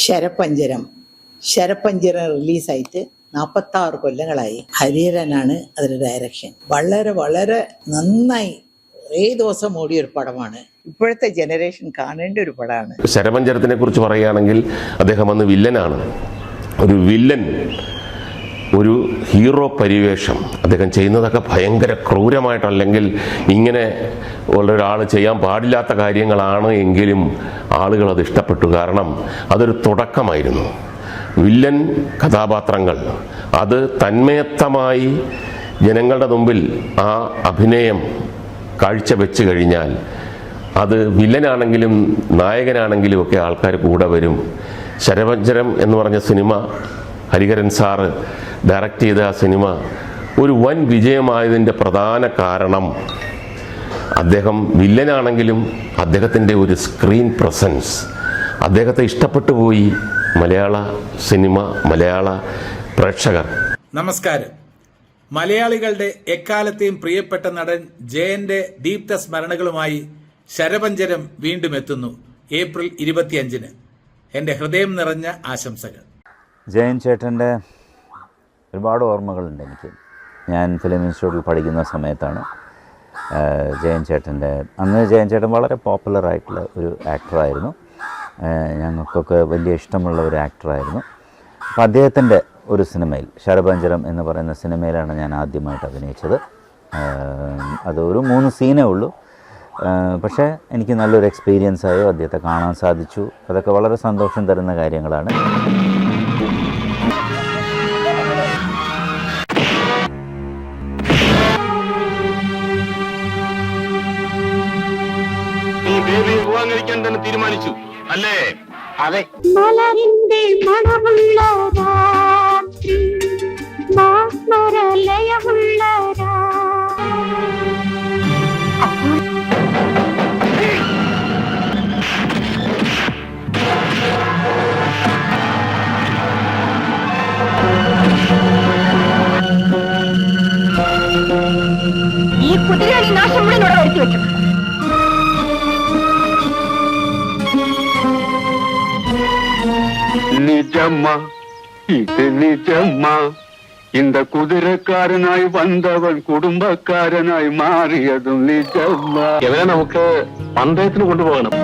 ശരപഞ്ചരം റിലീസായിട്ട് 46 കൊല്ലങ്ങളായി. ഹരിഹരനാണ് അതിൻ്റെ ഡയറക്ഷൻ. വളരെ വളരെ നന്നായി കുറേ ദിവസം ഓടിയൊരു പടമാണ്. ഇപ്പോഴത്തെ ജനറേഷൻ കാണേണ്ട ഒരു പടമാണ്. ശരപഞ്ചരത്തിനെ കുറിച്ച് പറയുകയാണെങ്കിൽ അദ്ദേഹം അന്ന് വില്ലനാണ്. ഒരു വില്ലൻ, ഒരു ഹീറോ പരിവേഷം. അദ്ദേഹം ചെയ്യുന്നതൊക്കെ ഭയങ്കര ക്രൂരമായിട്ടല്ലെങ്കിൽ ഇങ്ങനെ ഒരാൾ ചെയ്യാൻ പാടില്ലാത്ത കാര്യങ്ങളാണ് എങ്കിലും ആളുകൾ അത് ഇഷ്ടപ്പെട്ടു. കാരണം അതൊരു തുടക്കമായിരുന്നു. വില്ലൻ കഥാപാത്രങ്ങൾ അത് തന്മയത്തമായി ജനങ്ങളുടെ മുമ്പിൽ ആ അഭിനയം കാഴ്ചവെച്ച് കഴിഞ്ഞാൽ അത് വില്ലനാണെങ്കിലും നായകനാണെങ്കിലും ഒക്കെ ആൾക്കാർ കൂടെ വരും. ശരപഞ്ചരം എന്ന് പറഞ്ഞ സിനിമ, ഹരിഹരൻ സാറ് ഡയറക്റ്റ് ചെയ്ത ആ സിനിമ ഒരു വൻ വിജയമായതിൻ്റെ പ്രധാന കാരണം അദ്ദേഹം വില്ലനാണെങ്കിലും അദ്ദേഹത്തിൻ്റെ ഒരു സ്ക്രീൻ പ്രസൻസ്, അദ്ദേഹത്തെ ഇഷ്ടപ്പെട്ടു പോയി മലയാള സിനിമ, മലയാള പ്രേക്ഷകർ. നമസ്കാരം. മലയാളികളുടെ എക്കാലത്തെയും പ്രിയപ്പെട്ട നടൻ ജയന്റെ ദീപ്ത സ്മരണകളുമായി ശരപഞ്ചരം വീണ്ടും എത്തുന്നു. ഏപ്രിൽ 25-ന്. എൻ്റെ ഹൃദയം നിറഞ്ഞ ആശംസകൾ. ജയൻ ചേട്ടൻ്റെ ഒരുപാട് ഓർമ്മകളുണ്ട് എനിക്ക്. ഞാൻ ഫിലിം ഇൻസ്റ്റിറ്റ്യൂട്ടിൽ പഠിക്കുന്ന സമയത്താണ് ജയൻ ചേട്ടൻ്റെ, അന്ന് ജയൻ ചേട്ടൻ വളരെ പോപ്പുലറായിട്ടുള്ള ഒരു ആക്ടറായിരുന്നു. ഞങ്ങൾക്കൊക്കെ വലിയ ഇഷ്ടമുള്ള ഒരു ആക്ടറായിരുന്നു. അപ്പോൾ അദ്ദേഹത്തിൻ്റെ ഒരു സിനിമയിൽ, ശരപഞ്ചരം എന്ന് പറയുന്ന സിനിമയിലാണ് ഞാൻ ആദ്യമായിട്ട് അഭിനയിച്ചത്. അത് ഒരു 3 സീനേ ഉള്ളൂ. പക്ഷേ എനിക്ക് നല്ലൊരു എക്സ്പീരിയൻസ് ആയി. അദ്ദേഹത്തെ കാണാൻ സാധിച്ചു. അതൊക്കെ വളരെ സന്തോഷം തരുന്ന കാര്യങ്ങളാണ്. തീരുമാനിച്ചു അല്ലേ? അതെ. മലരിന്റെ മണമുള്ള രാത്രി, മാസ്മരലയമുള്ള ഈ കുതിരകളി നാശം മുഴുവൻ ഇവിടെ വരുത്തി വെച്ചു. நிஜம்மா இது நிஜம்மா, இந்த குதிரைக்காரனாய் வந்தவன் குடும்பக்காரனாய் மாறியதும் நிஜம்மா. ഇവരെ നമുക്ക് പന്തയത്തിന് കൊണ്ടുപോകണം.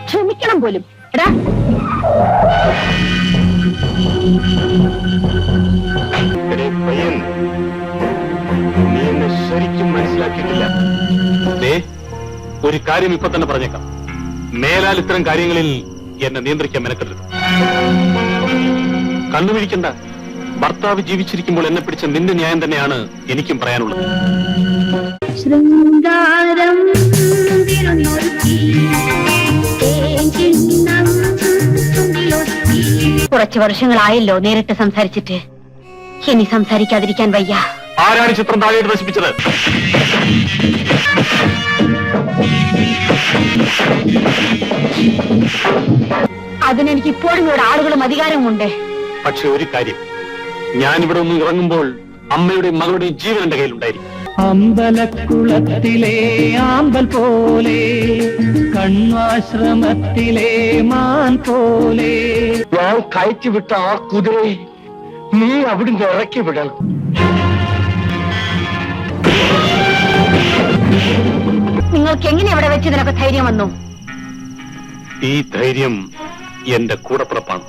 ക്ഷമിക്കണം പോലും. എടാ, നീ എന്നെ ശരിക്കും മനസ്സിലാക്കിയിട്ടില്ല. ഒരു കാര്യം ഇപ്പൊ തന്നെ പറഞ്ഞേക്കാം, മേലാൽ ഇത്തരം കാര്യങ്ങളിൽ എന്നെ നിയന്ത്രിക്കാൻ മെനക്കെടരുത്. കണ്ണുപിടിക്കണ്ട. ഭർത്താവ് ജീവിച്ചിരിക്കുമ്പോൾ എന്നെ പിടിച്ച നിന്റെ ന്യായം തന്നെയാണ് എനിക്കും പറയാനുള്ളത്. ശൃംഗാരം കുറച്ചു വർഷങ്ങളായല്ലോ നേരിട്ട് സംസാരിച്ചിട്ട്. ഇനി സംസാരിക്കാതിരിക്കാൻ വയ്യ. ആരാണ് ചിത്രം താഴെയിട്ട് നശിപ്പിച്ചത്? അതിനെനിക്ക് ഇപ്പോഴും ഇവിടെ ആളുകളും അധികാരമുണ്ട്. പക്ഷെ ഒരു കാര്യം, ഞാൻ ഇവിടെ ഒന്ന് ഇറങ്ങുമ്പോൾ അമ്മയുടെയും മകളുടെയും ജീവൻ എന്റെ കയ്യിലുണ്ടായിരിക്കും. അമ്പലക്കുളത്തിലെ ആമ്പൽ പോലെ, കണ്വാശ്രമത്തിലെ മാൻ പോലെ. ഞാൻ കയറ്റിവിട്ട ആ കുതിരയെ നീ അവിടുന്ന് ഇറക്കി വിടണം. നിങ്ങൾക്ക് എങ്ങനെ ഇവിടെ വെച്ച് ഇതിനൊക്കെ ധൈര്യം വന്നു? ഈ ധൈര്യം എന്റെ കൂടപ്പിറപ്പാണ്.